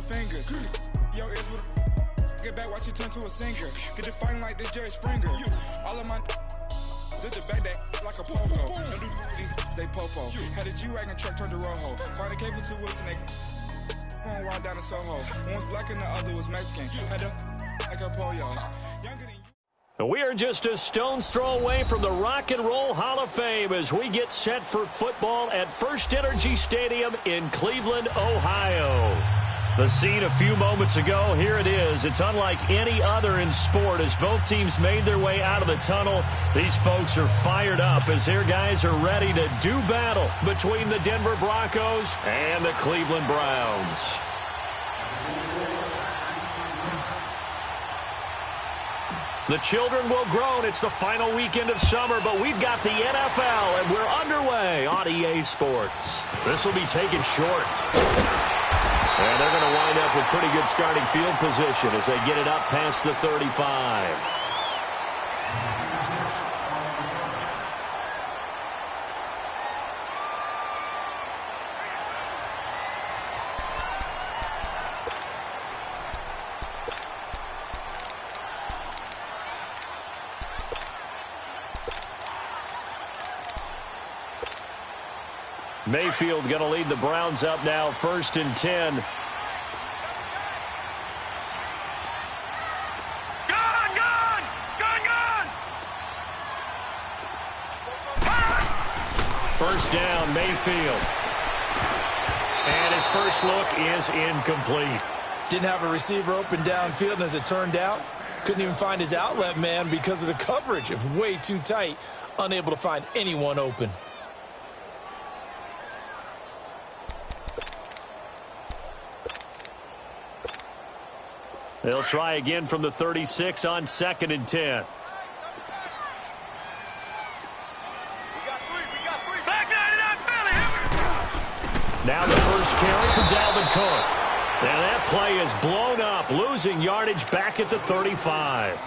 fingers. Yo, ears with get back, watch it turn to a singer. Get the fighting like this Jerry Springer. All of my zip the back that like a popo. Don't do these, they popo. Had a G-Wagon truck turned to Rojo. Find a cable 2 wheels and they going wild down in Soho. One was black and the other was Mexican. Had a like a pollo. Younger than you. We are just a stone's throw away from the Rock and Roll Hall of Fame as we get set for football at First Energy Stadium in Cleveland, Ohio. The scene a few moments ago, here it is. It's unlike any other in sport as both teams made their way out of the tunnel. These folks are fired up as their guys are ready to do battle between the Denver Broncos and the Cleveland Browns. The children will groan. It's the final weekend of summer, but we've got the NFL, and we're underway on EA Sports. This will be taken short. And they're going to wind up with pretty good starting field position as they get it up past the 35. Mayfield going to lead the Browns up now, 1st and 10. First down, Mayfield. And his first look is incomplete. Didn't have a receiver open downfield, and as it turned out, couldn't even find his outlet man because of the coverage. It was way too tight, unable to find anyone open. They'll try again from the 36 on 2nd and 10. Now the first carry for Dalvin Cook. And that play is blown up, losing yardage back at the 35.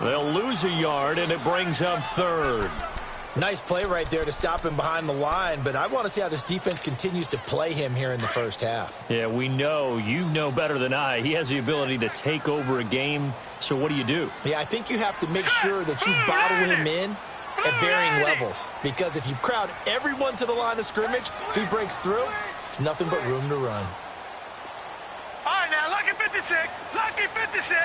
They'll lose a yard, and it brings up 3rd. Nice play right there to stop him behind the line, but I want to see how this defense continues to play him here in the first half. Yeah, we know. You know better than I. He has the ability to take over a game, so what do you do? Yeah, I think you have to make sure that you bottle him in at varying levels, because if you crowd everyone to the line of scrimmage, if he breaks through, there's nothing but room to run. All right, now, lucky 56. Lucky 56.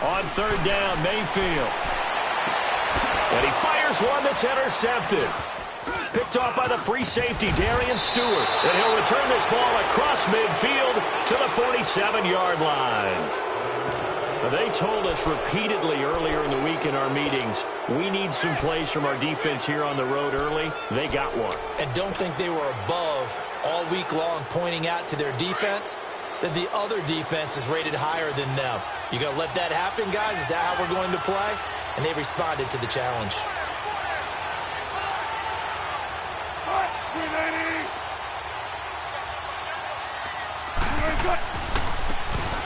On 3rd down, Mayfield. And he fires one that's intercepted. Picked off by the free safety, Darian Stewart. And he'll return this ball across midfield to the 47-yard line. They told us repeatedly earlier in the week in our meetings, we need some plays from our defense here on the road early. They got one. And don't think they were above all week long pointing out to their defense that the other defense is rated higher than them. You going to let that happen, guys? Is that how we're going to play? And they responded to the challenge.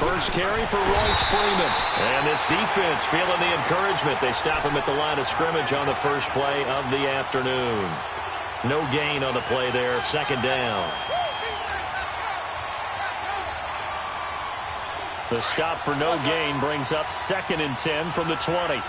First carry for Royce Freeman. And this defense feeling the encouragement. They stop him at the line of scrimmage on the first play of the afternoon. No gain on the play there. 2nd down. The stop for no gain brings up 2nd and 10 from the 20.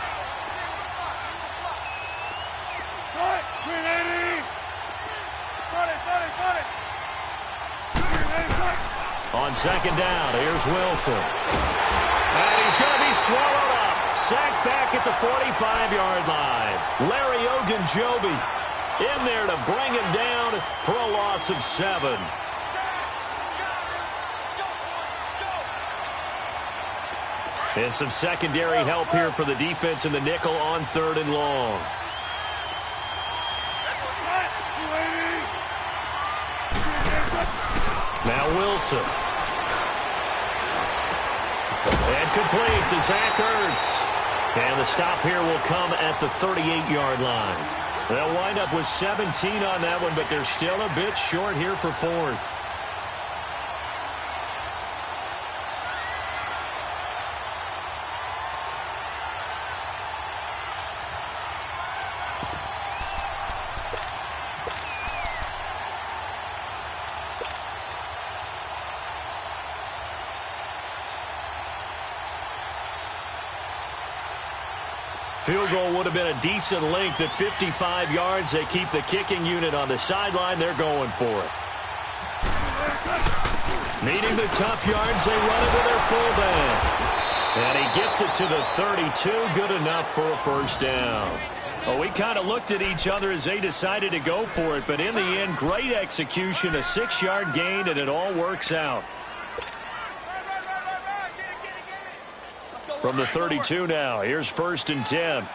On 2nd down, here's Wilson. And he's going to be swallowed up. Sacked back at the 45-yard line. Larry Ogunjobi in there to bring him down for a loss of 7. And some secondary help here for the defense in the nickel on 3rd and long. Now Wilson. And complete to Zach Ertz. And the stop here will come at the 38-yard line. They'll wind up with 17 on that one, but they're still a bit short here for 4th. Field goal would have been a decent length at 55 yards. They keep the kicking unit on the sideline. They're going for it. Needing the tough yards, they run it with their fullback. And he gets it to the 32. Good enough for a first down. Well, we kind of looked at each other as they decided to go for it, but in the end, great execution, a 6-yard gain, and it all works out. From the 32 now, here's 1st and 10.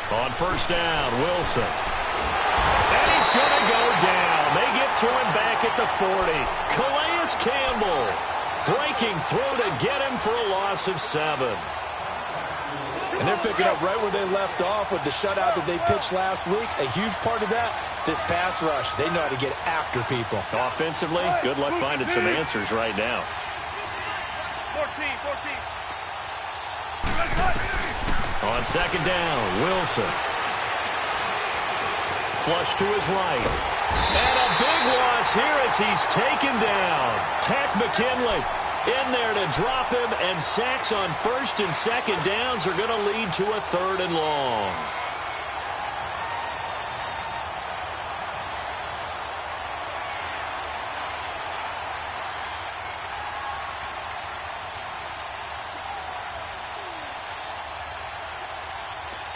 On 1st down, Wilson. And he's going to go down. They get to him back at the 40. Calais Campbell breaking through to get him for a loss of 7. And they're picking up right where they left off with the shutout that they pitched last week. A huge part of that, this pass rush. They know how to get after people. Offensively, good luck finding some answers right now. 14. On 2nd down, Wilson. Flush to his right. And a big loss here as he's taken down. Takk McKinley in there to drop him, and sacks on 1st and 2nd downs are going to lead to a 3rd and long.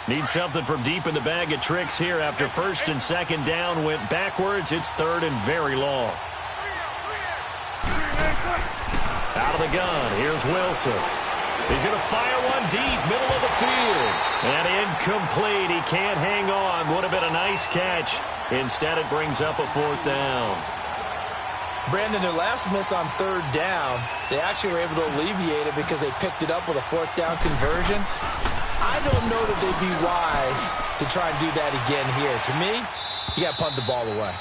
Need something from deep in the bag of tricks here after 1st and 2nd down went backwards. It's 3rd and very long. Out of the gun, here's Wilson. He's going to fire one deep, middle of the field. And incomplete. He can't hang on. Would have been a nice catch. Instead, it brings up a 4th down. Brandon, their last miss on 3rd down, they actually were able to alleviate it because they picked it up with a 4th down conversion. I don't know that they'd be wise to try and do that again here. To me, you got to punt the ball away.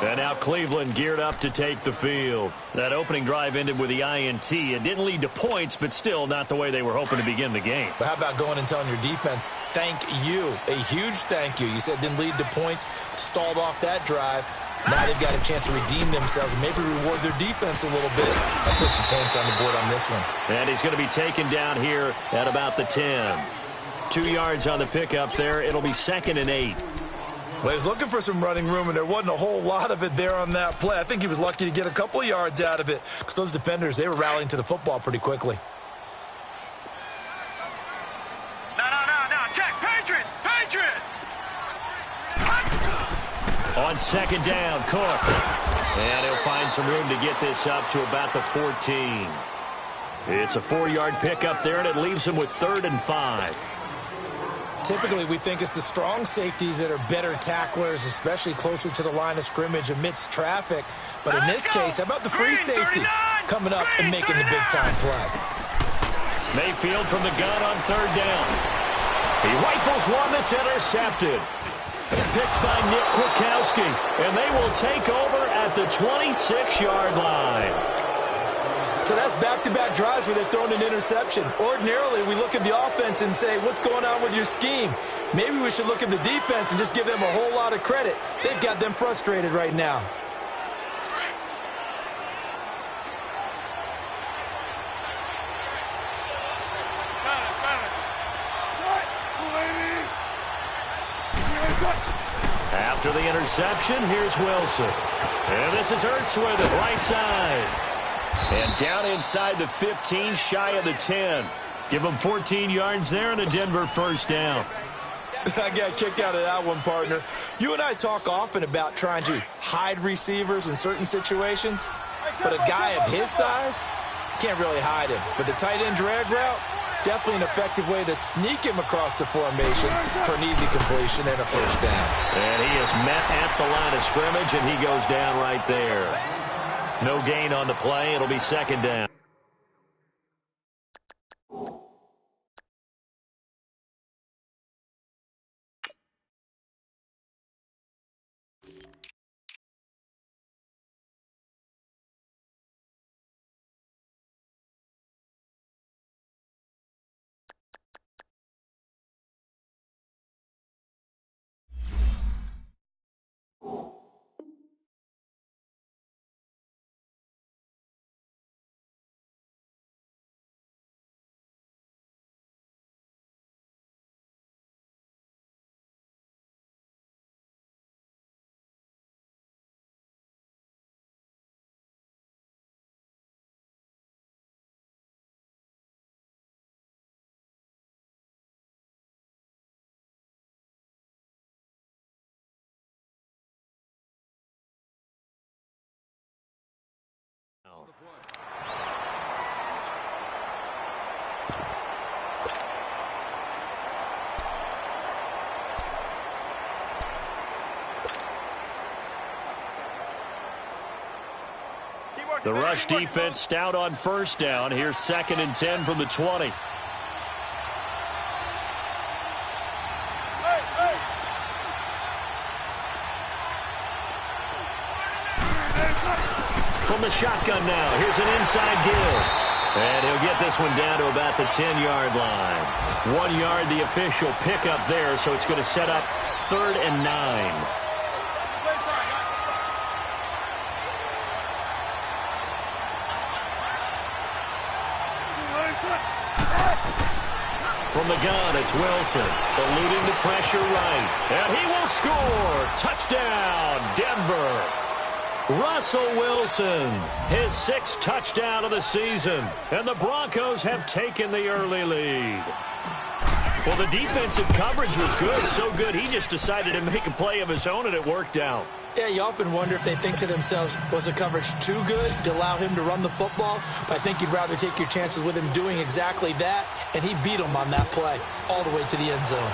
And now Cleveland geared up to take the field. That opening drive ended with the INT. It didn't lead to points, but still not the way they were hoping to begin the game. But how about going and telling your defense, thank you, a huge thank you. You said it didn't lead to points, stalled off that drive. Now they've got a chance to redeem themselves and maybe reward their defense a little bit and put some points on the board on this one. And he's going to be taken down here at about the 10. 2 yards on the pickup there. It'll be 2nd and 8. Well, he was looking for some running room, and there wasn't a whole lot of it there on that play. I think he was lucky to get a couple of yards out of it because those defenders, they were rallying to the football pretty quickly. No. Check. Patriot. On 2nd down, Cook. And he'll find some room to get this up to about the 14. It's a 4-yard pickup there, and it leaves him with 3rd and 5. Typically, we think it's the strong safeties that are better tacklers, especially closer to the line of scrimmage amidst traffic. But in this case, how about the free safety coming up and making the big-time play? Mayfield from the gun on 3rd down. He rifles one that's intercepted. Picked by Nick Kwiatkowski, and they will take over at the 26-yard line. So that's back-to-back drives where they've thrown an interception. Ordinarily, we look at the offense and say, what's going on with your scheme? Maybe we should look at the defense and just give them a whole lot of credit. They've got them frustrated right now. After the interception, here's Wilson. And this is Ertz with it, right side. And down inside the 15, shy of the 10. Give them 14 yards there and a Denver 1st down. I got a kick out of that one, partner. You and I talk often about trying to hide receivers in certain situations, but a guy of his size can't really hide him. But the tight end drag route, definitely an effective way to sneak him across the formation for an easy completion and a 1st down. And he is met at the line of scrimmage, and he goes down right there. No gain on the play. It'll be 2nd down. The rush defense stout on first down. Here's 2nd and 10 from the 20. From the shotgun now, here's an inside give. And he'll get this one down to about the 10-yard line. 1 yard, the official pickup there, so it's going to set up 3rd and 9. From the gun, it's Wilson, eluding the pressure right. And he will score. Touchdown, Denver. Russell Wilson, his 6th touchdown of the season. And the Broncos have taken the early lead. Well, the defensive coverage was good, so good he just decided to make a play of his own, and it worked out. Yeah, you often wonder if they think to themselves, was the coverage too good to allow him to run the football? But I think you'd rather take your chances with him doing exactly that, and he beat him on that play all the way to the end zone.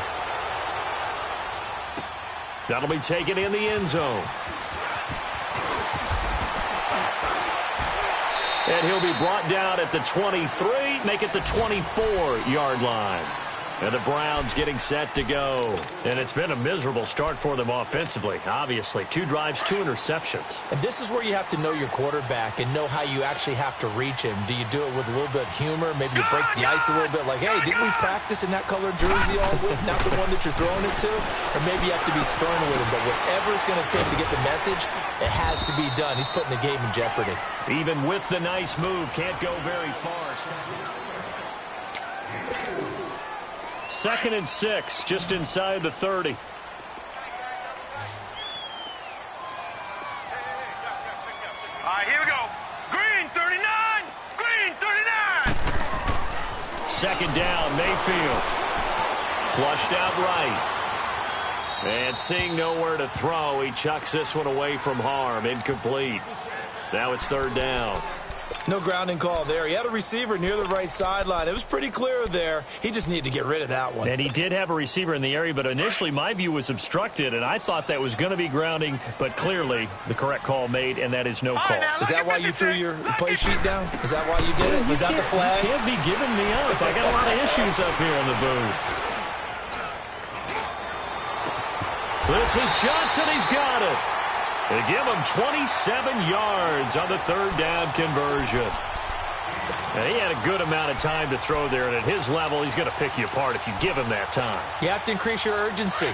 That'll be taken in the end zone. And he'll be brought down at the 23, make it the 24-yard line. And the Browns getting set to go. And it's been a miserable start for them offensively, obviously. 2 drives, 2 interceptions. And this is where you have to know your quarterback and know how you actually have to reach him. Do you do it with a little bit of humor? Maybe you break the ice a little bit like, hey, didn't we practice in that colored jersey all week, not the one that you're throwing it to? Or maybe you have to be stern with him. But whatever it's going to take to get the message, it has to be done. He's putting the game in jeopardy. Even with the nice move, can't go very far. 2nd and 6, just inside the 30. All right, here we go. Green 39. Green 39. 2nd down, Mayfield. Flushed out right. And seeing nowhere to throw, he chucks this one away from harm. Incomplete. Now it's 3rd down. No grounding call there. He had a receiver near the right sideline. It was pretty clear there. He just needed to get rid of that one. And he did have a receiver in the area, but initially my view was obstructed, and I thought that was going to be grounding, but clearly the correct call made, and that is no call. Is that why you threw your play sheet down? Is that why you did it? Was that the flag? You can't be giving me up. I got a lot of issues up here in the booth. This is Johnson. He's got it. They give him 27 yards on the 3rd down conversion. And he had a good amount of time to throw there, and at his level, he's going to pick you apart if you give him that time. You have to increase your urgency.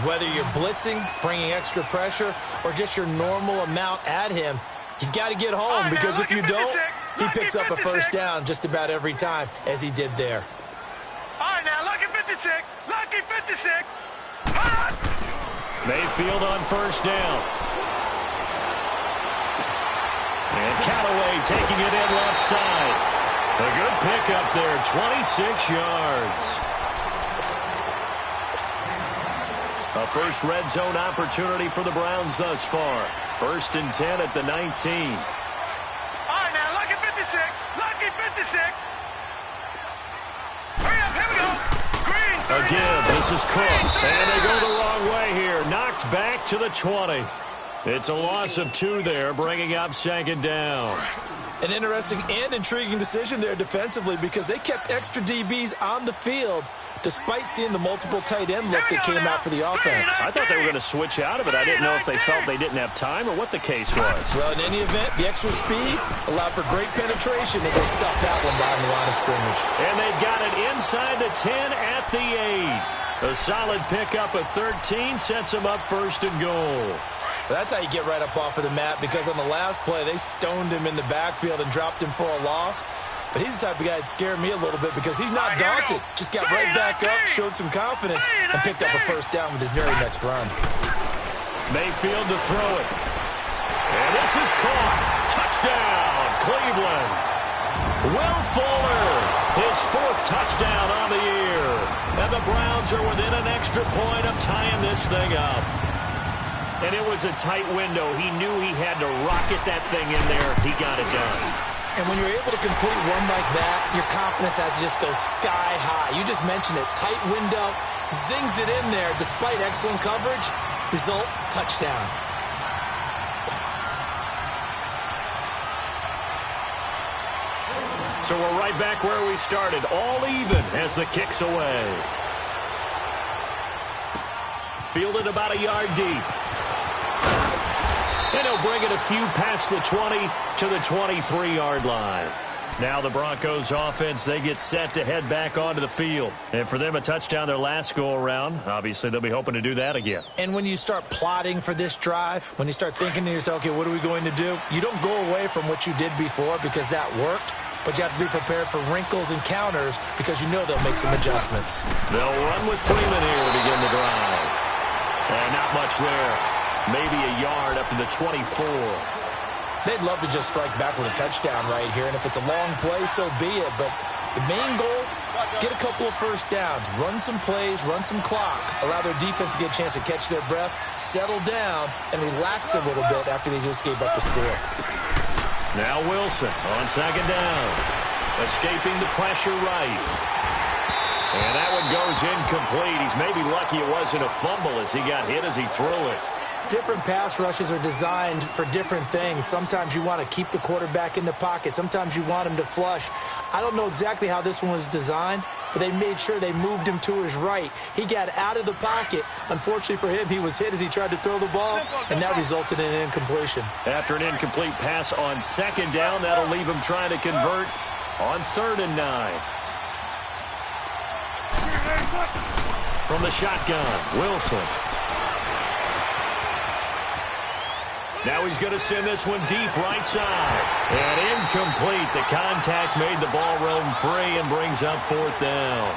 Whether you're blitzing, bringing extra pressure, or just your normal amount at him, you've got to get home, because if you don't, he picks up a 1st down just about every time, as he did there. All right, now, lucky 56. Lucky 56. Mayfield on 1st down. And Callaway taking it in left side. A good pickup there, 26 yards. A first red zone opportunity for the Browns thus far. 1st and 10 at the 19. All right, now, lucky 56. Lucky 56. Hurry up, here we go. Green 39. Again, this is Cook. And they go the wrong way here. Knocked back to the 20. It's a loss of 2 there, bringing up 2nd down. An interesting and intriguing decision there defensively, because they kept extra DBs on the field despite seeing the multiple tight end look that came out for the offense. I thought they were going to switch out of it. I didn't know if they felt they didn't have time or what the case was. Well, in any event, the extra speed allowed for great penetration as they stuffed that one behind the line of scrimmage. And they've got it inside the 10 at the 8. A solid pickup of 13 sets them up 1st and goal. That's how you get right up off of the mat, because on the last play, they stoned him in the backfield and dropped him for a loss. But he's the type of guy that scared me a little bit, because he's not daunted. Just got right back up, showed some confidence, and picked up a 1st down with his very next run. Mayfield to throw it. And this is caught. Touchdown, Cleveland. Will Fuller, his 4th touchdown on the year. And the Browns are within an extra point of tying this thing up. And it was a tight window. He knew he had to rocket that thing in there. He got it done. And when you're able to complete one like that, your confidence has to just go sky high. You just mentioned it. Tight window, zings it in there despite excellent coverage. Result, touchdown. So we're right back where we started, all even as the kick's away. Fielded about a yard deep. And he'll bring it a few past the 20 to the 23-yard line. Now the Broncos offense, they get set to head back onto the field. And for them, a touchdown their last go-around. Obviously, they'll be hoping to do that again. And when you start plotting for this drive, when you start thinking to yourself, okay, what are we going to do? You don't go away from what you did before because that worked. But you have to be prepared for wrinkles and counters because you know they'll make some adjustments. They'll run with Freeman here to begin the drive. And not much there. Maybe a yard up to the 24. They'd love to just strike back with a touchdown right here, and if it's a long play, so be it. But the main goal, get a couple of first downs, run some plays, run some clock, allow their defense to get a chance to catch their breath, settle down, and relax a little bit after they just gave up the score. Now Wilson on second down, escaping the pressure right. And that one goes incomplete. He's maybe lucky it wasn't a fumble as he got hit as he threw it. Different pass rushes are designed for different things. Sometimes you want to keep the quarterback in the pocket. Sometimes you want him to flush. I don't know exactly how this one was designed, but they made sure they moved him to his right. He got out of the pocket. Unfortunately for him, he was hit as he tried to throw the ball, and that resulted in an incompletion. After an incomplete pass on second down, that'll leave him trying to convert on 3rd and 9. From the shotgun, Wilson. Now he's going to send this one deep right side. And incomplete. The contact made the ball roam free and brings up 4th down.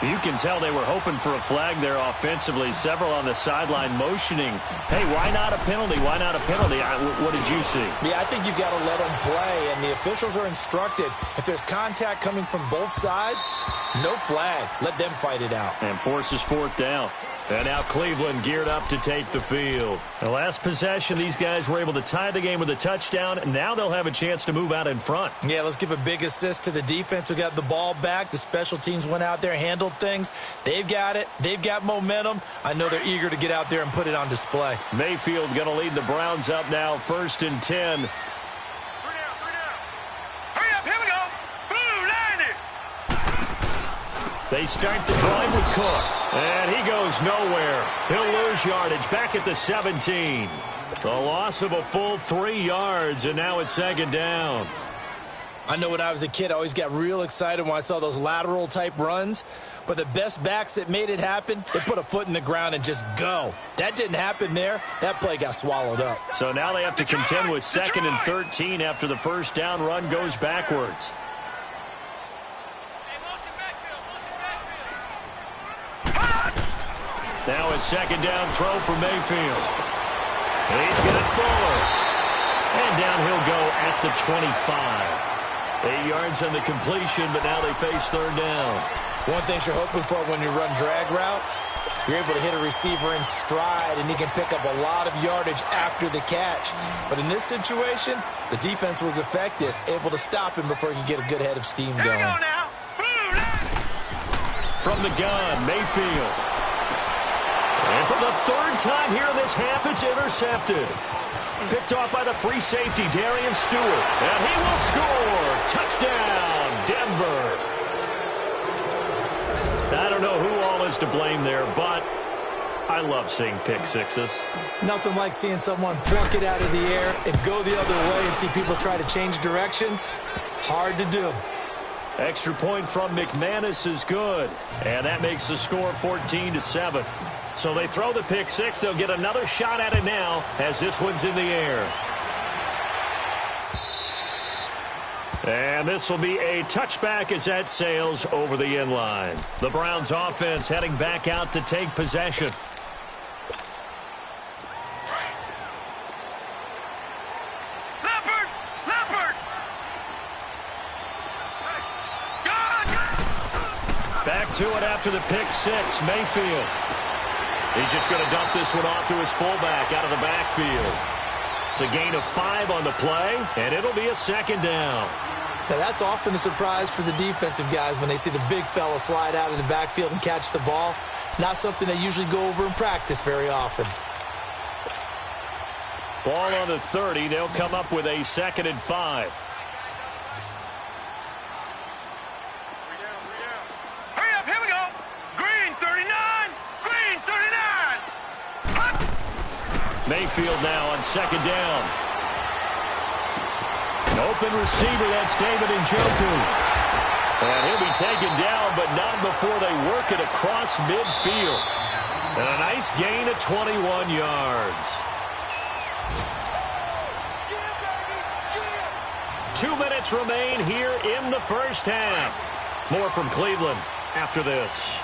You can tell they were hoping for a flag there offensively. Several on the sideline motioning. Hey, why not a penalty? Why not a penalty? What did you see? Yeah, I think you got to let them play. And the officials are instructed, if there's contact coming from both sides, no flag. Let them fight it out. And forces 4th down. And now Cleveland geared up to take the field. The last possession, these guys were able to tie the game with a touchdown. And now they'll have a chance to move out in front. Yeah, let's give a big assist to the defense who got the ball back. The special teams went out there, handled things. They've got it. They've got momentum. I know they're eager to get out there and put it on display. Mayfield going to lead the Browns up now, 1st and 10. 3 down. Hurry up, here we go. Blue, 90. They start the drive with Cook. And he goes nowhere. He'll lose yardage back at the 17. The loss of a full 3 yards, and now it's 2nd down. I know when I was a kid, I always got real excited when I saw those lateral-type runs. But the best backs that made it happen, they put a foot in the ground and just go. That didn't happen there. That play got swallowed up. So now they have to contend with 2nd and 13 after the first down run goes backwards. Now a 2nd down throw for Mayfield. He's got Fuller. And down he'll go at the 25. 8 yards on the completion, but now they face 3rd down. One thing you're hoping for when you run drag routes, you're able to hit a receiver in stride, and he can pick up a lot of yardage after the catch. But in this situation, the defense was effective, able to stop him before he could get a good head of steam going. Here we go now. Blue, 90. From the gun, Mayfield. And for the 3rd time here in this half, it's intercepted. Picked off by the free safety, Darian Stewart. And he will score. Touchdown, Denver. I don't know who all is to blame there, but I love seeing pick sixes. Nothing like seeing someone pluck it out of the air and go the other way and see people try to change directions. Hard to do. Extra point from McManus is good. And that makes the score 14-7. So they throw the pick six. They'll get another shot at it now as this one's in the air. And this will be a touchback as that sails over the end line. The Browns offense heading back out to take possession. Leopard! Back to it after the pick six, Mayfield. He's just going to dump this one off to his fullback out of the backfield. It's a gain of 5 on the play, and it'll be a 2nd down. Now, that's often a surprise for the defensive guys when they see the big fella slide out of the backfield and catch the ball. Not something they usually go over in practice very often. Ball on the 30. They'll come up with a 2nd and 5. Mayfield now on second down. An open receiver, that's David Njoku. And he'll be taken down, but not before they work it across midfield. And a nice gain of 21 yards. 2 minutes remain here in the first half. More from Cleveland after this.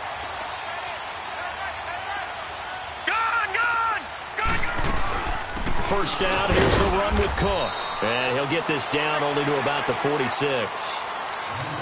First down, here's the run with Cook. And he'll get this down only to about the 46.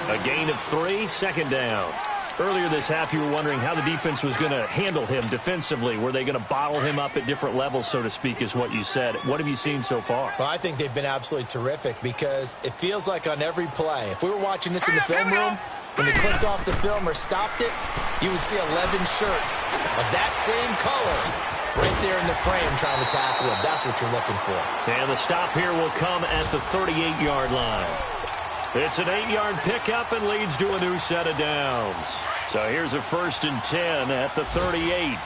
A gain of 3, second down. Earlier this half, you were wondering how the defense was going to handle him defensively. Were they going to bottle him up at different levels, so to speak, is what you said. What have you seen so far? Well, I think they've been absolutely terrific because it feels like on every play, if we were watching this in the film room, when they clicked off the film or stopped it, you would see 11 shirts of that same color right there in the frame trying to tackle him. That's what you're looking for. And the stop here will come at the 38-yard line. It's an 8-yard pickup and leads to a new set of downs. So here's a 1st and 10 at the 38.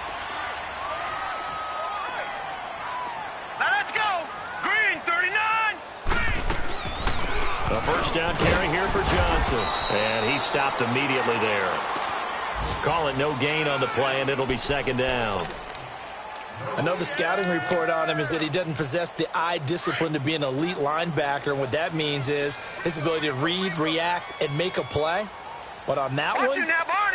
Now let's go. Green, 39. A first down carry here for Johnson. And he stopped immediately there. Call it no gain on the play, and it'll be second down. I know the scouting report on him is that he doesn't possess the eye discipline to be an elite linebacker. And what that means is his ability to read, react, and make a play. But on that one,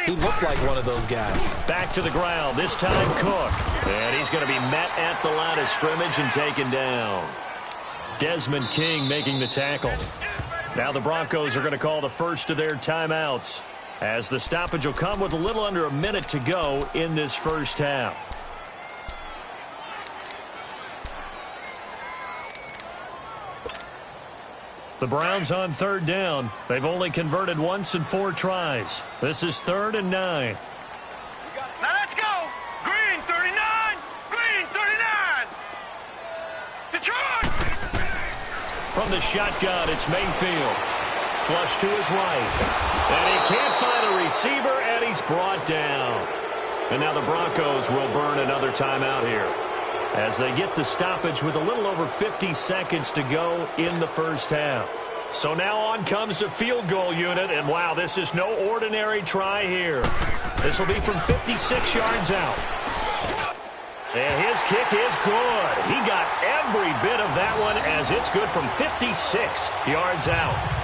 he looked like one of those guys. Back to the ground, this time Cook. And he's going to be met at the line of scrimmage and taken down. Desmond King making the tackle. Now the Broncos are going to call the first of their timeouts, as the stoppage will come with a little under a minute to go in this first half. The Browns on third down. They've only converted once in 4 tries. This is 3rd and 9. Now let's go. Green, 39. Green, 39. Detroit. From the shotgun, it's Mayfield. Flush to his right. And he can't find a receiver, and he's brought down. And now the Broncos will burn another timeout here, as they get the stoppage with a little over 50 seconds to go in the first half. So now on comes the field goal unit, and wow, this is no ordinary try here. This will be from 56 yards out. And his kick is good. He got every bit of that one, as it's good from 56 yards out.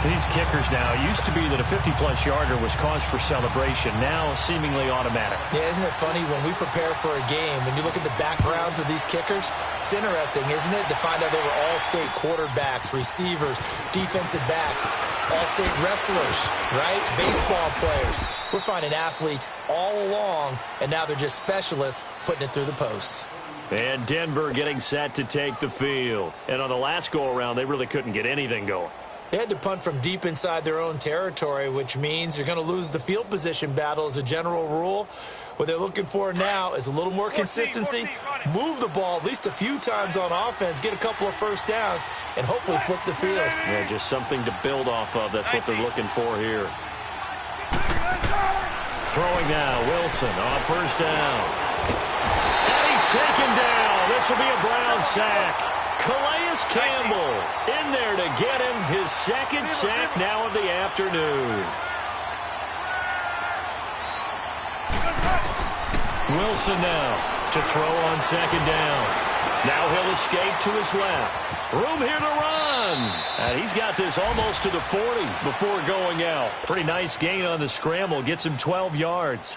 These kickers now, it used to be that a 50-plus yarder was cause for celebration, now seemingly automatic. Yeah, isn't it funny when we prepare for a game, when you look at the backgrounds of these kickers, it's interesting, isn't it, to find out they were all-state quarterbacks, receivers, defensive backs, all-state wrestlers, right? Baseball players. We're finding athletes all along, and now they're just specialists putting it through the posts. And Denver getting set to take the field. And on the last go-around, they really couldn't get anything going. They had to punt from deep inside their own territory, which means you're going to lose the field position battle as a general rule. What they're looking for now is a little more consistency, move the ball at least a few times on offense, get a couple of first downs, and hopefully flip the field. Yeah, just something to build off of. That's what they're looking for here. Throwing now, Wilson on first down. And he's taken down. This will be a Brown sack. Calais Campbell in there to get him his second sack now of the afternoon. Wilson now to throw on second down. Now he'll escape to his left. Room here to run. And he's got this almost to the 40 before going out. Pretty nice gain on the scramble. Gets him 12 yards.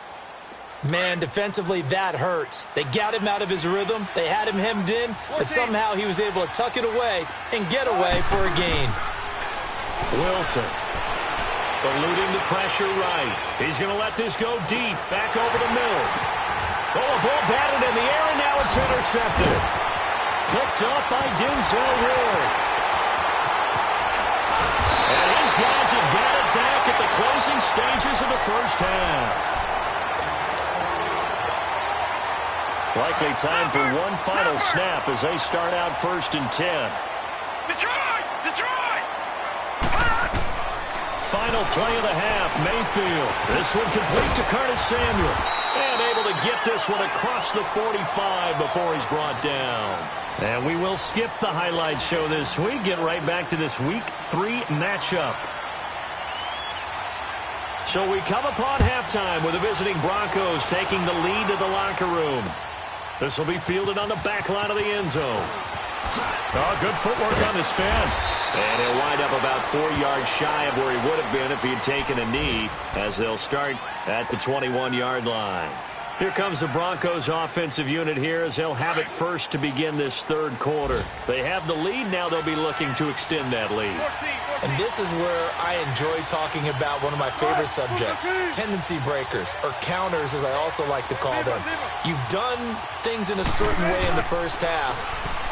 Man, defensively, that hurts. They got him out of his rhythm. They had him hemmed in, but somehow he was able to tuck it away and get away for a gain. Wilson eluding the pressure right. He's going to let this go deep. Back over the middle. Oh, a ball batted in the air, and now it's intercepted. Picked up by Denzel Ward. And his guys have got it back at the closing stages of the first half. Likely time for one final snap as they start out 1st and 10. Detroit! Detroit! final play of the half. Mayfield. This one complete to Curtis Samuel. And able to get this one across the 45 before he's brought down. And we will skip the highlight show this week. Get right back to this Week 3 matchup. So we come upon halftime with the visiting Broncos taking the lead to the locker room. This will be fielded on the back line of the end zone. Oh, good footwork on the spin. And he'll wind up about 4 yards shy of where he would have been if he had taken a knee, as they'll start at the 21-yard line. Here comes the Broncos offensive unit here as they'll have it first to begin this third quarter. They have the lead. Now they'll be looking to extend that lead. And this is where I enjoy talking about one of my favorite subjects, tendency breakers, or counters as I also like to call them. You've done things in a certain way in the first half,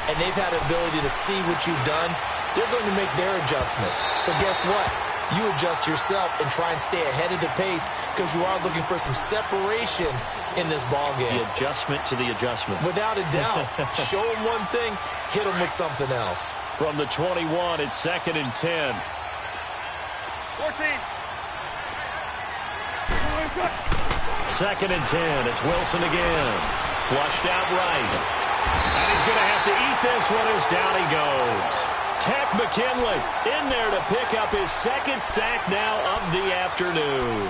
and they've had the ability to see what you've done. They're going to make their adjustments. So guess what? You adjust yourself and try and stay ahead of the pace because you are looking for some separation in this ball game. The adjustment to the adjustment. Without a doubt. Show them one thing, hit them with something else. From the 21, it's 2nd and 10. 14. 2nd and 10. It's Wilson again. Flushed out right. And he's going to have to eat this one as down he goes. Takk McKinley in there to pick up his second sack now of the afternoon.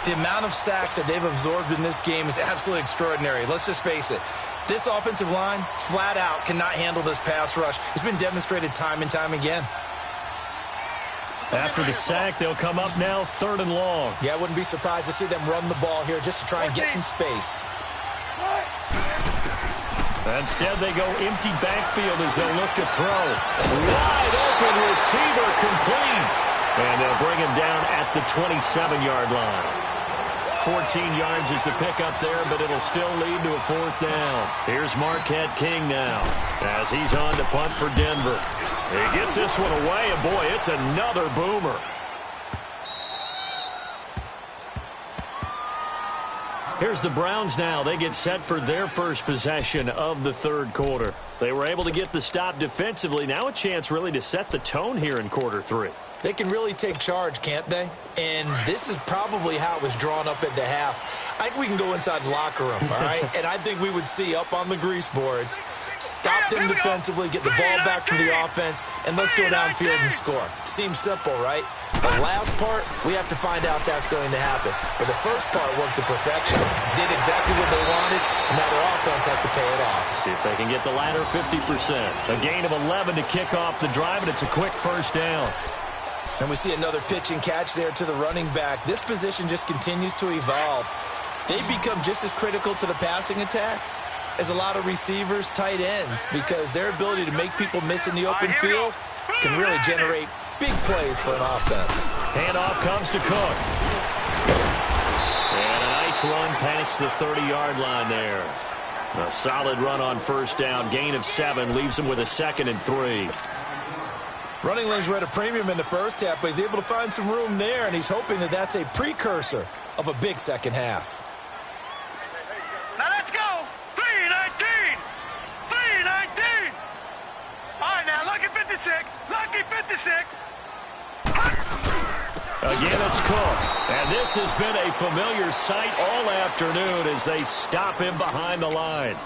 The amount of sacks that they've absorbed in this game is absolutely extraordinary. Let's just face it. This offensive line, flat out, cannot handle this pass rush. It's been demonstrated time and time again. After the sack, they'll come up now 3rd and long. Yeah, I wouldn't be surprised to see them run the ball here just to try and get some space. Instead, they go empty backfield as they'll look to throw. Wide open receiver complete. And they'll bring him down at the 27-yard line. 14 yards is the pickup there, but it'll still lead to a 4th down. Here's Marquette King now as he's on to punt for Denver. He gets this one away, and boy, it's another boomer. Here's the Browns now. They get set for their first possession of the third quarter. They were able to get the stop defensively. Now a chance really to set the tone here in quarter 3. They can really take charge, can't they? And this is probably how it was drawn up at the half. I think we can go inside the locker room, all right? And I think we would see up on the grease boards, stop them defensively, get the ball back to the offense, and let's go downfield and score. Seems simple, right? The last part, we have to find out if that's going to happen. But the first part worked to perfection. Did exactly what they wanted, and now their offense has to pay it off. See if they can get the latter 50%. A gain of 11 to kick off the drive, and it's a quick first down. And we see another pitch and catch there to the running back. This position just continues to evolve. They become just as critical to the passing attack as a lot of receivers, tight ends, because their ability to make people miss in the open field can really generate big plays for an offense. Handoff comes to Cook. And a nice run past the 30-yard line there. A solid run on first down. Gain of 7 leaves him with a 2nd and 3. Running lanes were at a premium in the first half, but he's able to find some room there, and he's hoping that that's a precursor of a big second half. Now let's go. 3-19. 3-19. All right, now, lucky 56. Lucky 56. Again, it's Cook. And this has been a familiar sight all afternoon as they stop him behind the line.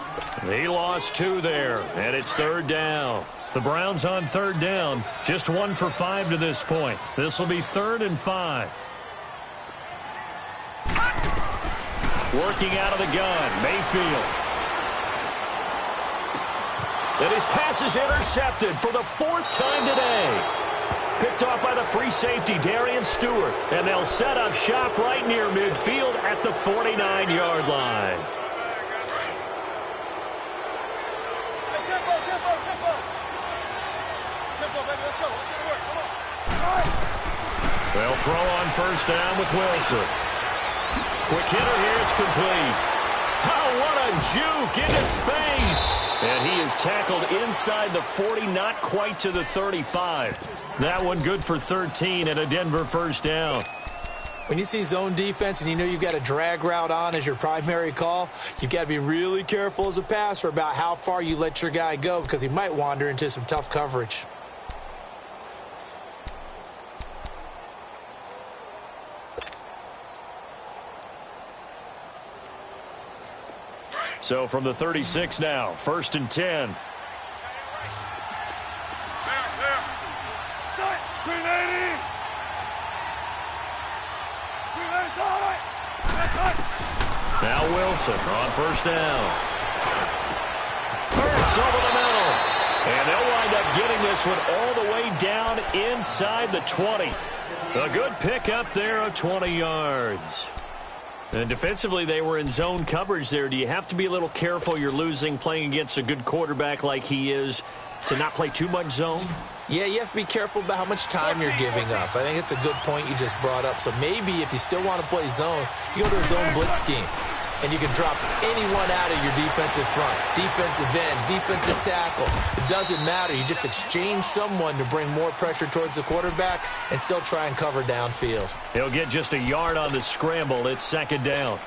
He lost 2 there, and it's 3rd down. The Browns on 3rd down, just 1 for 5 to this point. This will be 3rd and 5. Working out of the gun, Mayfield. And his pass is intercepted for the 4th time today. Picked off by the free safety, Darian Stewart. And they'll set up shop right near midfield at the 49-yard line. They'll throw on first down with Wilson. Quick hitter here, it's complete. Oh, what a juke into space. And he is tackled inside the 40, not quite to the 35. That one good for 13 and a Denver first down. When you see zone defense and you know you've got a drag route on as your primary call, you've got to be really careful as a passer about how far you let your guy go because he might wander into some tough coverage. So from the 36 now, 1st and 10. Now Wilson on 1st down. Hurts over the middle. And they'll wind up getting this one all the way down inside the 20. A good pick up there of 20 yards. And defensively, they were in zone coverage there. Do you have to be a little careful? You're losing playing against a good quarterback like he is to not play too much zone? Yeah, you have to be careful about how much time you're giving up. I think it's a good point you just brought up. So maybe if you still want to play zone, you go to a zone blitz scheme. And you can drop anyone out of your defensive front, defensive end, defensive tackle. It doesn't matter. You just exchange someone to bring more pressure towards the quarterback and still try and cover downfield. He'll get just a yard on the scramble. It's 2nd down.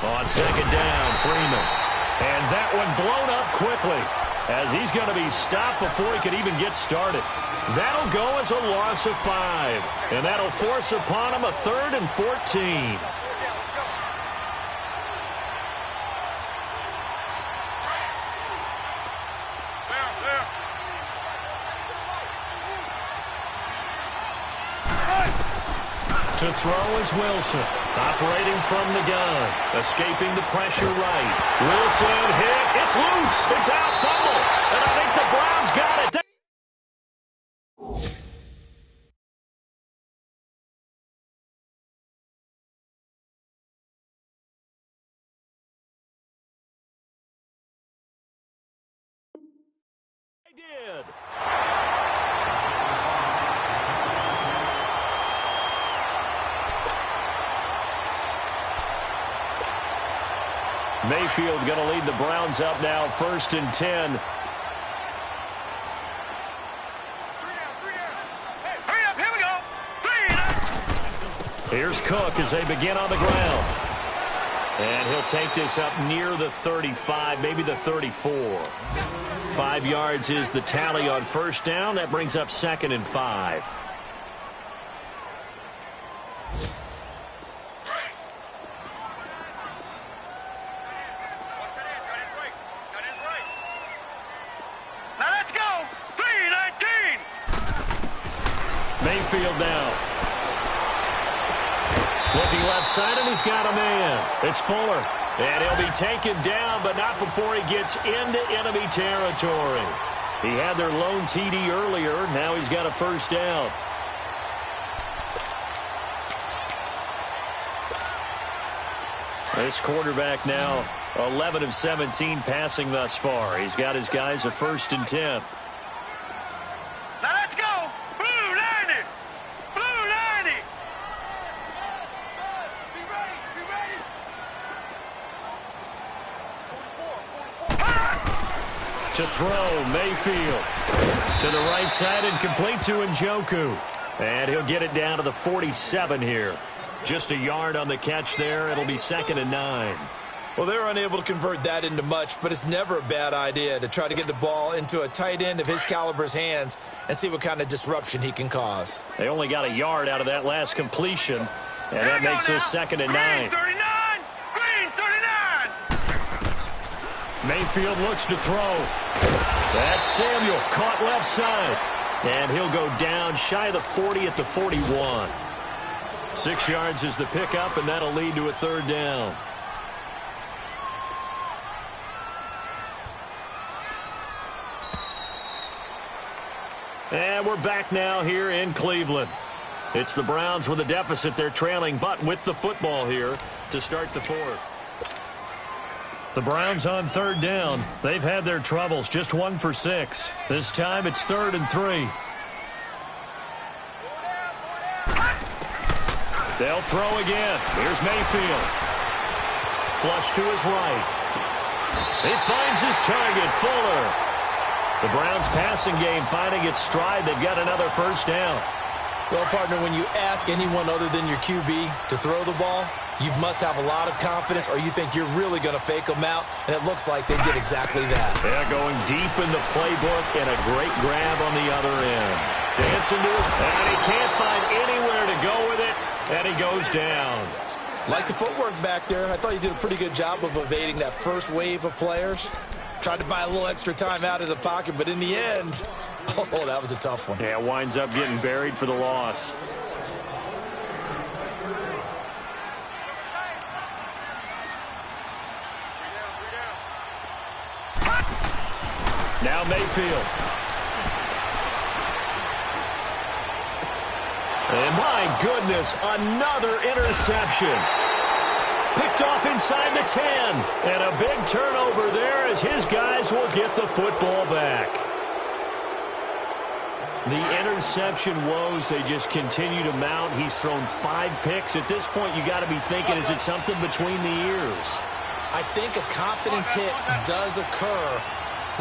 On 2nd down, Freeman. And that one blown up quickly as he's going to be stopped before he could even get started. That'll go as a loss of 5. And that'll force upon him a 3rd and 14. To throw is Wilson, operating from the gun, escaping the pressure right. Wilson hit, it's loose, it's out, fumble, and I think the Browns got it. They did. Mayfield going to lead the Browns up now, 1st and 10. Hurry up, here we go. 3 and Here's Cook as they begin on the ground. And he'll take this up near the 35, maybe the 34. 5 yards is the tally on 1st down. That brings up 2nd and 5. Mayfield now. Looking left side, and he's got a man. It's Fuller. And he'll be taken down, but not before he gets into enemy territory. He had their lone TD earlier. Now he's got a 1st down. This quarterback now 11 of 17 passing thus far. He's got his guys a 1st and 10. To throw, Mayfield. To the right side and complete to Njoku. And he'll get it down to the 47 here. Just a yard on the catch there. It'll be 2nd and 9. Well, they're unable to convert that into much, but it's never a bad idea to try to get the ball into a tight end of his caliber's hands and see what kind of disruption he can cause. They only got a yard out of that last completion, and that makes this 2nd and 9. Green 39! Mayfield looks to throw. That's Samuel, caught left side. And he'll go down shy of the 40 at the 41. 6 yards is the pickup, and that'll lead to a 3rd down. And we're back now here in Cleveland. It's the Browns with a deficit. They're trailing, but with the football here to start the 4th. The Browns on 3rd down. They've had their troubles, just 1 for 6. This time it's 3rd and 3. They'll throw again. Here's Mayfield. Flush to his right. He finds his target, Fuller. The Browns passing game finding its stride. They've got another 1st down. Well, partner, when you ask anyone other than your QB to throw the ball, you must have a lot of confidence or you think you're really going to fake them out, and it looks like they did exactly that. Yeah, going deep in the playbook and a great grab on the other end. Dancing to his, and he can't find anywhere to go with it, and he goes down. Like the footwork back there, I thought he did a pretty good job of evading that first wave of players. Tried to buy a little extra time out of the pocket, but in the end, oh, that was a tough one. Yeah, winds up getting buried for the loss. Now Mayfield. And my goodness, another interception. Picked off inside the 10. And a big turnover there as his guys will get the football back. The interception woes, they just continue to mount. He's thrown 5 picks. At this point, you got to be thinking, is it something between the ears? I think a confidence hit does occur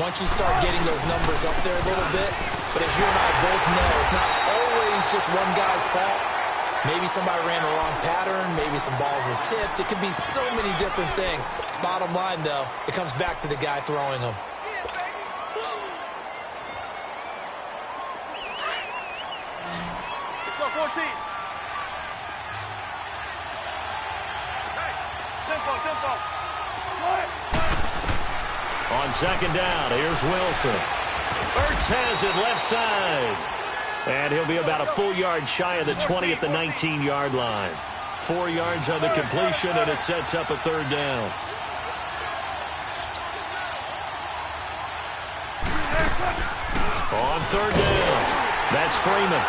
once you start getting those numbers up there a little bit. But as you and I both know, it's not always just one guy's fault. Maybe somebody ran the wrong pattern. Maybe some balls were tipped. It could be so many different things. Bottom line, though, it comes back to the guy throwing them. Let's go, 14. Hey, tempo. On second down, here's Wilson. Ertz has it left side. And he'll be about a full yard shy of the 20 at the 19-yard line. 4 yards on the completion, and it sets up a third down. On third down, that's Freeman.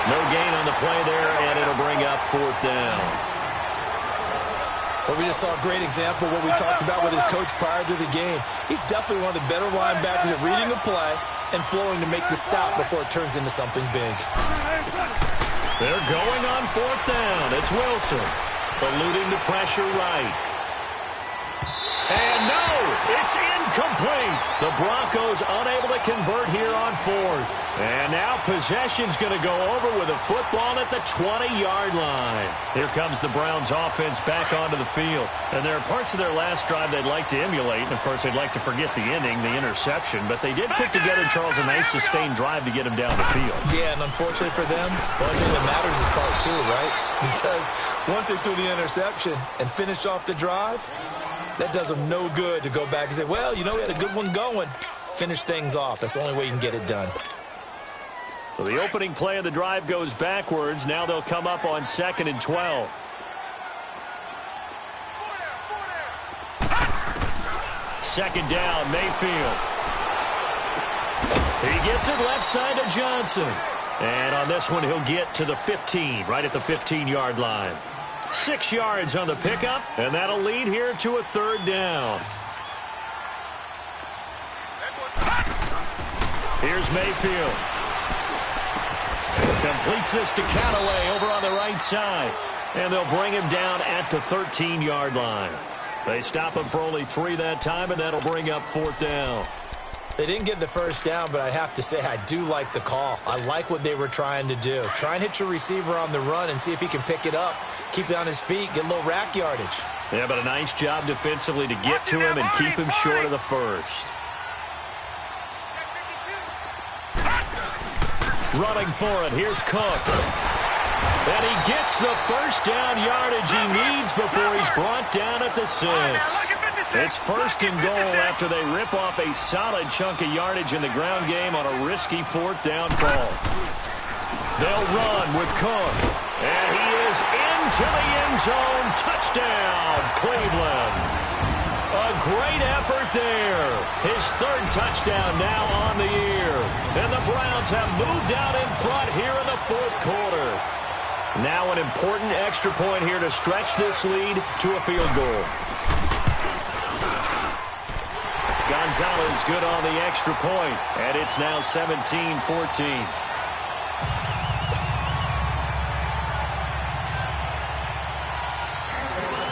No gain on the play there, and it'll bring up fourth down. Well, we just saw a great example of what we talked about with his coach prior to the game. He's definitely one of the better linebackers at reading the play and flowing to make the stop before it turns into something big. They're going on fourth down. It's Wilson, eluding the pressure right. And no, it's incomplete. The Broncos unable to convert here on fourth. And now possession's going to go over with a football at the 20-yard line. Here comes the Browns offense back onto the field. And there are parts of their last drive they'd like to emulate. And, of course, they'd like to forget the ending, the interception. But they did put together, Charles, a nice sustained drive to get them down the field. Yeah, and unfortunately for them, the only thing that matters is part 2, right? Because once they threw the interception and finished off the drive, that does them no good to go back and say, well, you know, we had a good one going. Finish things off. That's the only way you can get it done. So the opening play of the drive goes backwards. Now they'll come up on 2nd and 12. Second down, Mayfield. He gets it left side to Johnson. And on this one, he'll get to the 15, right at the 15-yard line. 6 yards on the pickup, and that'll lead here to a third down. Here's Mayfield. Completes this to Callaway over on the right side. And they'll bring him down at the 13-yard line. They stop him for only 3 that time, and that'll bring up fourth down. They didn't get the first down, but I have to say I do like the call. I like what they were trying to do. Try and hit your receiver on the run and see if he can pick it up, keep it on his feet, get a little rack yardage. Yeah, but a nice job defensively to get to him and keep him short of the first. Running for it, here's Cook. And he gets the first down yardage he needs before he's brought down at the 6. It's first and goal after they rip off a solid chunk of yardage in the ground game on a risky fourth down call. They'll run with Cook. And he is into the end zone. Touchdown, Cleveland. A great effort there. His 3rd touchdown now on the year. And the Browns have moved out in front here in the 4th quarter. Now an important extra point here to stretch this lead to a field goal. Gonzalez good on the extra point, and it's now 17-14.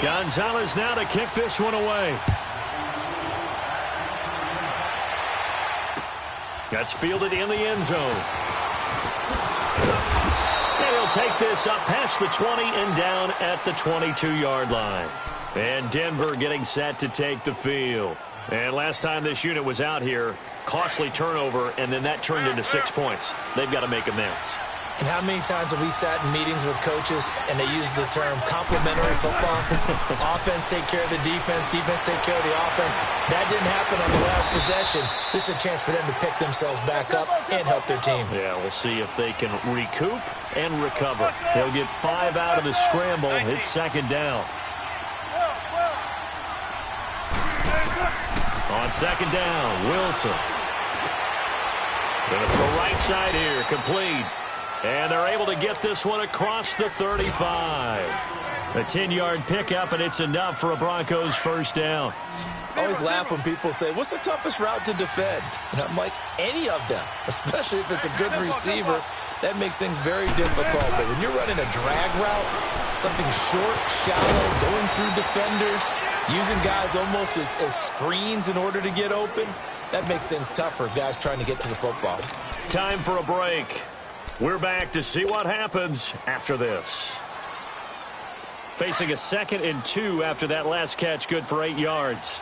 Gonzalez now to kick this one away. That's fielded in the end zone. take this up past the 20 and down at the 22-yard line. And Denver getting set to take the field. And last time this unit was out here, costly turnover, and then that turned into 6 points. They've got to make amends. And how many times have we sat in meetings with coaches and they use the term complementary football? Offense take care of the defense, defense take care of the offense. That didn't happen on the last possession. This is a chance for them to pick themselves back up and help their team. Yeah, we'll see if they can recoup and recover. They'll get 5 out of the scramble. It's second down. On second down, Wilson. Going to throw right side here, complete. And they're able to get this one across the 35. A 10-yard pickup, and it's enough for a Broncos first down. I always laugh when people say, what's the toughest route to defend? And I'm like, any of them, especially if it's a good receiver. That makes things very difficult. But when you're running a drag route, something short, shallow, going through defenders, using guys almost as screens in order to get open, that makes things tough for guys trying to get to the football. Time for a break. We're back to see what happens after this. Facing a 2nd and 2 after that last catch, good for 8 yards.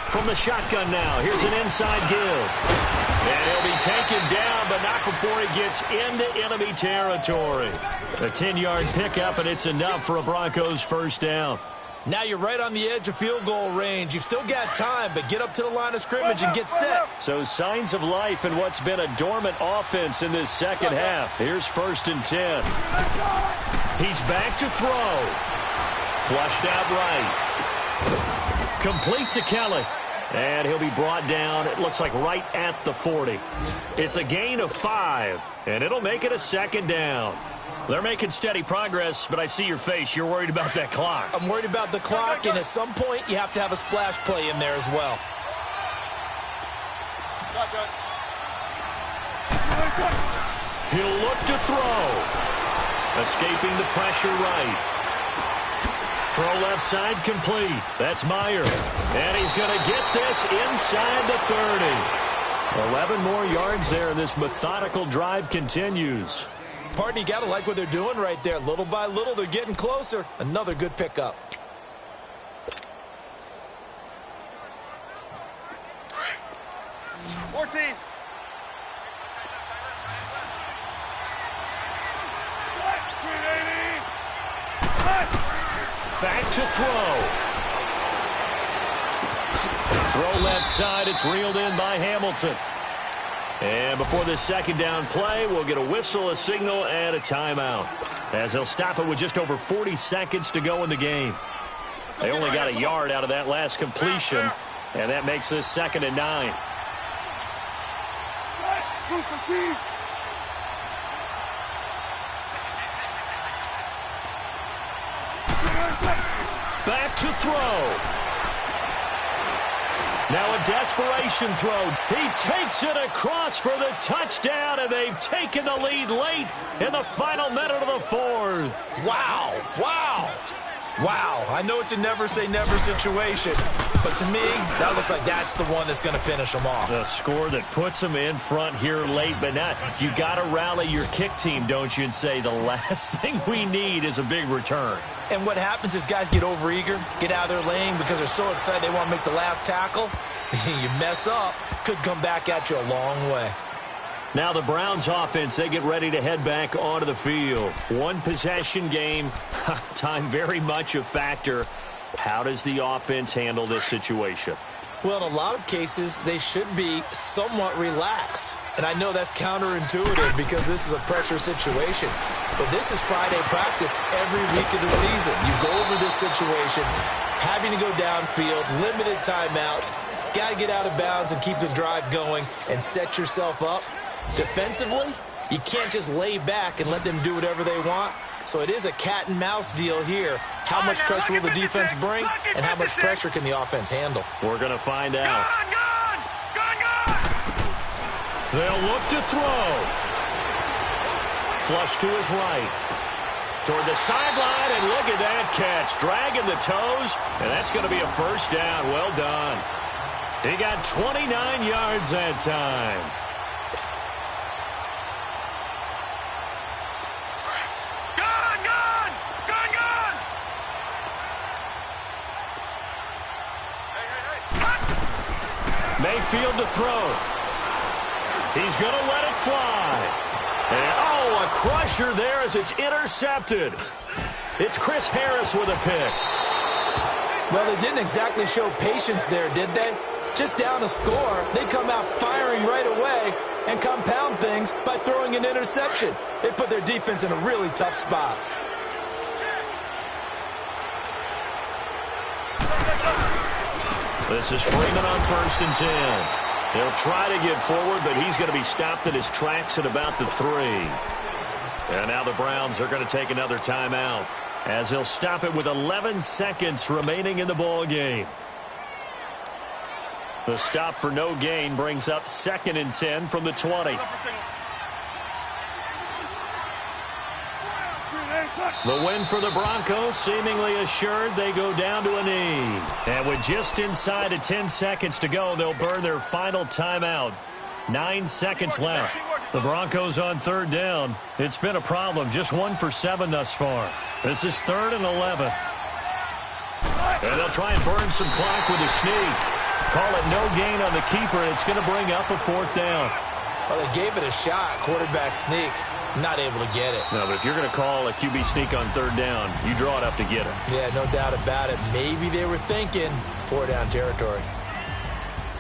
From the shotgun now, here's an inside give. And he'll be taken down, but not before he gets into enemy territory. A 10-yard pickup, and it's enough for a Broncos first down. Now you're right on the edge of field goal range. You've still got time, but get up to the line of scrimmage and get set. So signs of life in what's been a dormant offense in this second half. Here's 1st and 10. He's back to throw. Flushed out right. Complete to Kelly. And he'll be brought down, it looks like right at the 40. It's a gain of 5, and it'll make it a second down. They're making steady progress, but I see your face. You're worried about that clock. I'm worried about the clock, and at some point, you have to have a splash play in there as well. He'll look to throw. Escaping the pressure right. Throw left side complete. That's Meyer. And he's going to get this inside the 30. 11 more yards there, and this methodical drive continues. Partner, you got to like what they're doing right there. Little by little, they're getting closer. Another good pickup. Back to throw. Throw left side. It's reeled in by Hamilton. And before this second down play, we'll get a whistle, a signal, and a timeout, as they'll stop it with just over 40 seconds to go in the game. They only got a yard out of that last completion, and that makes this 2nd and 9. Back to throw. Now a desperation throw. He takes it across for the touchdown, and they've taken the lead late in the final minute of the 4th. Wow. Wow. Wow. I know it's a never say never situation, but to me, that looks like that's the one that's going to finish them off. The score that puts them in front here late, but not. You got to rally your kick team, don't you, and say the last thing we need is a big return. And what happens is guys get overeager, get out of their lane because they're so excited they want to make the last tackle. You mess up, could come back at you a long way. Now the Browns offense, they get ready to head back onto the field. One possession game, time very much a factor. How does the offense handle this situation? Well, in a lot of cases, they should be somewhat relaxed. And I know that's counterintuitive because this is a pressure situation. But this is Friday practice every week of the season. You go over this situation, having to go downfield, limited timeouts, got to get out of bounds and keep the drive going and set yourself up. Defensively, you can't just lay back and let them do whatever they want. So it is a cat and mouse deal here. How much pressure will the defense bring and how much pressure can the offense handle? We're going to find out. They'll look to throw. Flush to his right. Toward the sideline, and look at that catch. Dragging the toes, and that's going to be a first down. Well done. He got 29 yards that time. Mayfield to throw. He's going to let it fly. And, oh, a crusher there as it's intercepted. It's Chris Harris with a pick. Well, they didn't exactly show patience there, did they? Just down a score, they come out firing right away and compound things by throwing an interception. They put their defense in a really tough spot. This is Freeman on 1st and 10. He'll try to get forward, but he's going to be stopped in his tracks at about the 3. And now the Browns are going to take another timeout as he'll stop it with 11 seconds remaining in the ball game. The stop for no gain brings up 2nd and 10 from the 20. The win for the Broncos seemingly assured. They go down to a knee. And with just inside of 10 seconds to go, they'll burn their final timeout. 9 seconds left. The Broncos on 3rd down. It's been a problem. Just 1 for 7 thus far. This is 3rd and 11. And they'll try and burn some clock with a sneak. Call it no gain on the keeper, and it's going to bring up a 4th down. Well, they gave it a shot. Quarterback sneak. Not able to get it. No, but if you're going to call a QB sneak on 3rd down, you draw it up to get it. Yeah, no doubt about it. Maybe they were thinking 4-down territory.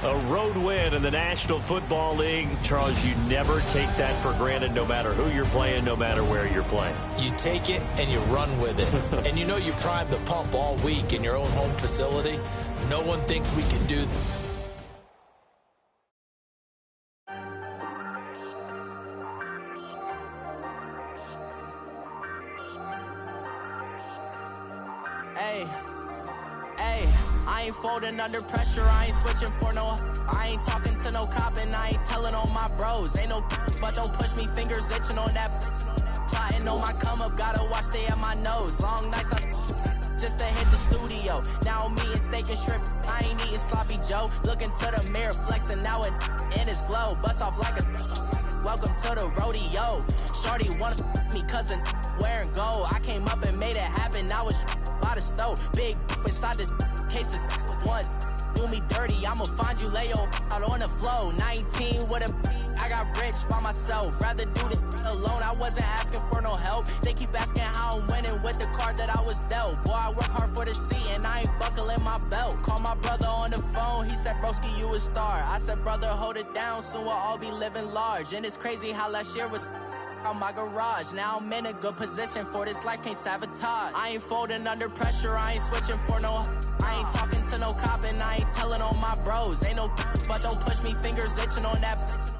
A road win in the National Football League. Charles, you never take that for granted no matter who you're playing, no matter where you're playing. You take it and you run with it. And you know you primed the pump all week in your own home facility. No one thinks we can do that. Hey, I ain't folding under pressure, I ain't switching for no. I ain't talking to no cop and I ain't telling on my bros. Ain't no but don't push me, fingers itching on that. Plotting on my come up, gotta watch stay at my nose. Long nights just to hit the studio. Now I'm eating steak and shrimp, I ain't eating sloppy Joe. Looking to the mirror, flexing now and in his glow. Bust off like a welcome to the rodeo. Shorty wanna me cousin wearing gold. I came up and made it happen, now it's by the stove. Big inside this case is once. Do me dirty, I'ma find you, lay your out on the flow. 19 with a I got rich by myself. Rather do this alone, I wasn't asking for no help. They keep asking how I'm winning with the card that I was dealt. Boy, I work hard for the seat and I ain't buckling my belt. Call my brother on the phone, he said, broski, you a star. I said, brother, hold it down, soon we'll all be living large. And it's crazy how last year was on my garage. Now I'm in a good position for this life, can't sabotage. I ain't folding under pressure, I ain't switching for no. I ain't talking to no cop and I ain't telling on my bros. Ain't no but don't push me, fingers itching on that.